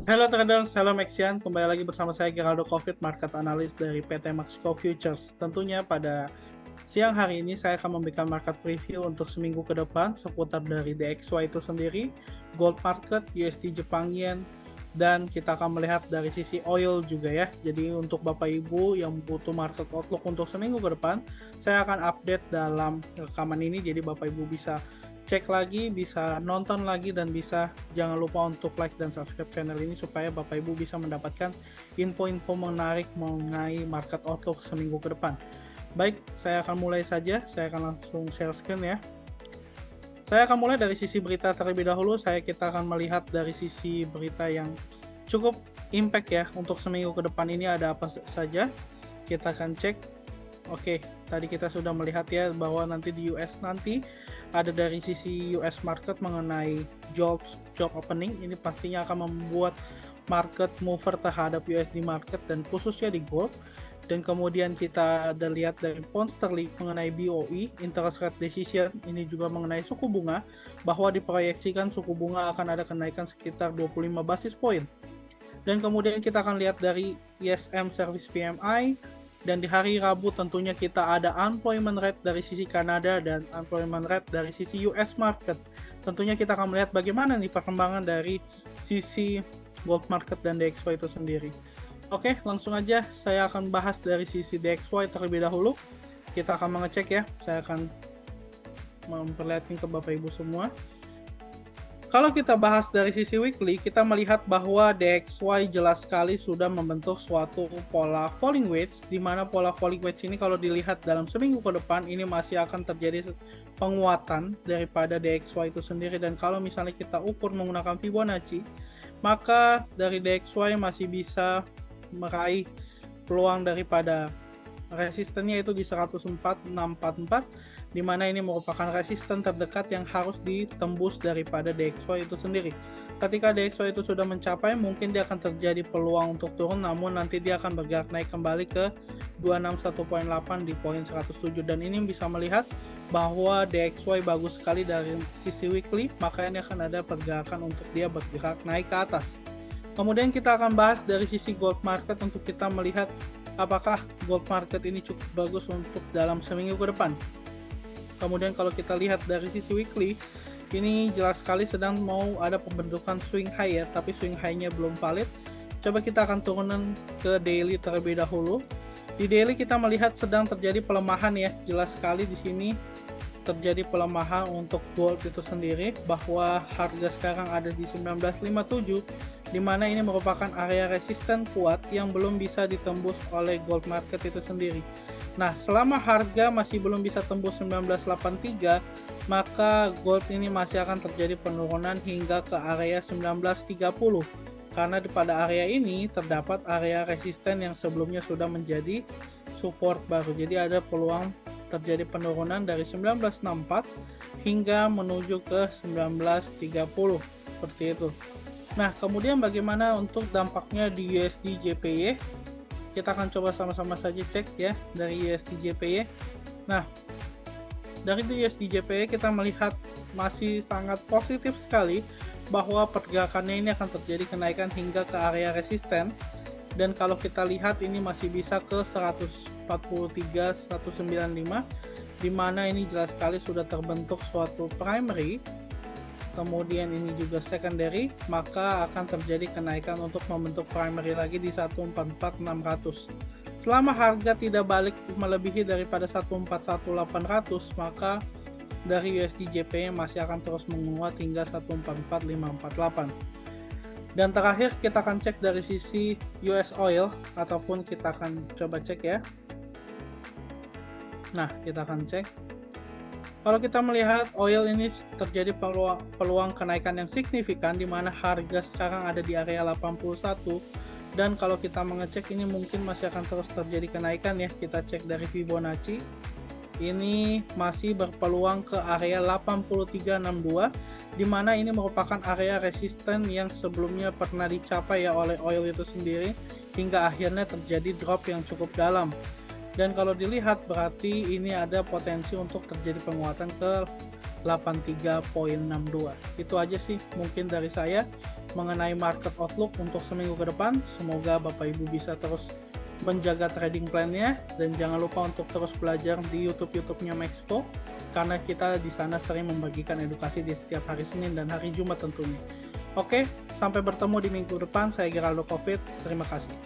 Halo trader, salam Maxian. Kembali lagi bersama saya Geraldo Covid, market analyst dari PT Maxco Futures. Tentunya pada siang hari ini saya akan memberikan market preview untuk seminggu ke depan seputar dari DXY itu sendiri, gold market, USD Jepang Yen, dan kita akan melihat dari sisi oil juga ya. Jadi untuk Bapak Ibu yang butuh market outlook untuk seminggu ke depan, saya akan update dalam rekaman ini, jadi Bapak Ibu bisa cek lagi, bisa nonton lagi, dan bisa jangan lupa untuk like dan subscribe channel ini supaya Bapak Ibu bisa mendapatkan info-info menarik mengenai market outlook seminggu ke depan. Baik, saya akan mulai saja. Saya akan langsung share screen ya. Saya akan mulai dari sisi berita terlebih dahulu. Kita akan melihat dari sisi berita yang cukup impact ya untuk seminggu ke depan ini ada apa saja. Kita akan cek. Oke, tadi kita sudah melihat ya bahwa nanti di US nanti ada dari sisi US market mengenai job opening. Ini pastinya akan membuat market mover terhadap USD market dan khususnya di gold. Dan kemudian kita ada lihat dari pound sterling mengenai BOE, interest rate decision, ini juga mengenai suku bunga, bahwa diproyeksikan suku bunga akan ada kenaikan sekitar 25 basis point. Dan kemudian kita akan lihat dari ISM Service PMI, dan di hari Rabu tentunya kita ada unemployment rate dari sisi Kanada dan unemployment rate dari sisi US market. Tentunya kita akan melihat bagaimana nih perkembangan dari sisi gold market dan DXY itu sendiri. Oke, langsung aja saya akan bahas dari sisi DXY terlebih dahulu. Kita akan mengecek ya, saya akan memperlihatkan ke Bapak Ibu semua. Kalau kita bahas dari sisi weekly, kita melihat bahwa DXY jelas sekali sudah membentuk suatu pola falling wedge, di mana pola falling wedge ini kalau dilihat dalam seminggu ke depan, ini masih akan terjadi penguatan daripada DXY itu sendiri. Dan kalau misalnya kita ukur menggunakan Fibonacci, maka dari DXY masih bisa meraih peluang daripada resistennya itu di 104.644, di mana ini merupakan resisten terdekat yang harus ditembus daripada DXY itu sendiri. Ketika DXY itu sudah mencapai, mungkin dia akan terjadi peluang untuk turun, namun nanti dia akan bergerak naik kembali ke 261.8 di poin 107, dan ini bisa melihat bahwa DXY bagus sekali dari sisi weekly, maka ini akan ada pergerakan untuk dia bergerak naik ke atas. Kemudian kita akan bahas dari sisi gold market untuk kita melihat apakah gold market ini cukup bagus untuk dalam seminggu ke depan. Kemudian kalau kita lihat dari sisi weekly, ini jelas sekali sedang mau ada pembentukan swing high ya, tapi swing high-nya belum valid. Coba kita akan turunan ke daily terlebih dahulu. Di daily kita melihat sedang terjadi pelemahan ya, jelas sekali di sini terjadi pelemahan untuk gold itu sendiri, bahwa harga sekarang ada di 1957, di mana ini merupakan area resisten kuat yang belum bisa ditembus oleh gold market itu sendiri. Nah, selama harga masih belum bisa tembus 1983, maka gold ini masih akan terjadi penurunan hingga ke area 1930. Karena pada area ini terdapat area resisten yang sebelumnya sudah menjadi support baru. Jadi ada peluang terjadi penurunan dari 1964 hingga menuju ke 1930 seperti itu. Nah, kemudian bagaimana untuk dampaknya di USD JPY? Kita akan coba sama-sama saja cek ya dari USD JPY. Nah, dari USD JPY kita melihat masih sangat positif sekali bahwa pergerakannya ini akan terjadi kenaikan hingga ke area resisten. Dan kalau kita lihat ini masih bisa ke 143, 195, di mana ini jelas sekali sudah terbentuk suatu primary, kemudian ini juga secondary, maka akan terjadi kenaikan untuk membentuk primary lagi di 144.600. Selama harga tidak balik melebihi daripada 141.800, maka dari USD JPY masih akan terus menguat hingga 144.548. Dan terakhir kita akan cek dari sisi US oil, ataupun kita akan coba cek ya. Nah, kita akan cek. Kalau kita melihat oil ini terjadi peluang kenaikan yang signifikan, di mana harga sekarang ada di area 81, dan kalau kita mengecek ini mungkin masih akan terus terjadi kenaikan ya. Kita cek dari Fibonacci, ini masih berpeluang ke area 8362, di mana ini merupakan area resisten yang sebelumnya pernah dicapai ya oleh oil itu sendiri, hingga akhirnya terjadi drop yang cukup dalam. Dan kalau dilihat berarti ini ada potensi untuk terjadi penguatan ke 83.62. Itu aja sih mungkin dari saya. mengenai market outlook untuk seminggu ke depan. Semoga Bapak Ibu bisa terus menjaga trading plan-nya, dan jangan lupa untuk terus belajar di YouTube-nya Maxco, karena kita di sana sering membagikan edukasi di setiap hari Senin dan hari Jumat tentunya. Oke, sampai bertemu di minggu depan. Saya Geraldo Covid. Terima kasih.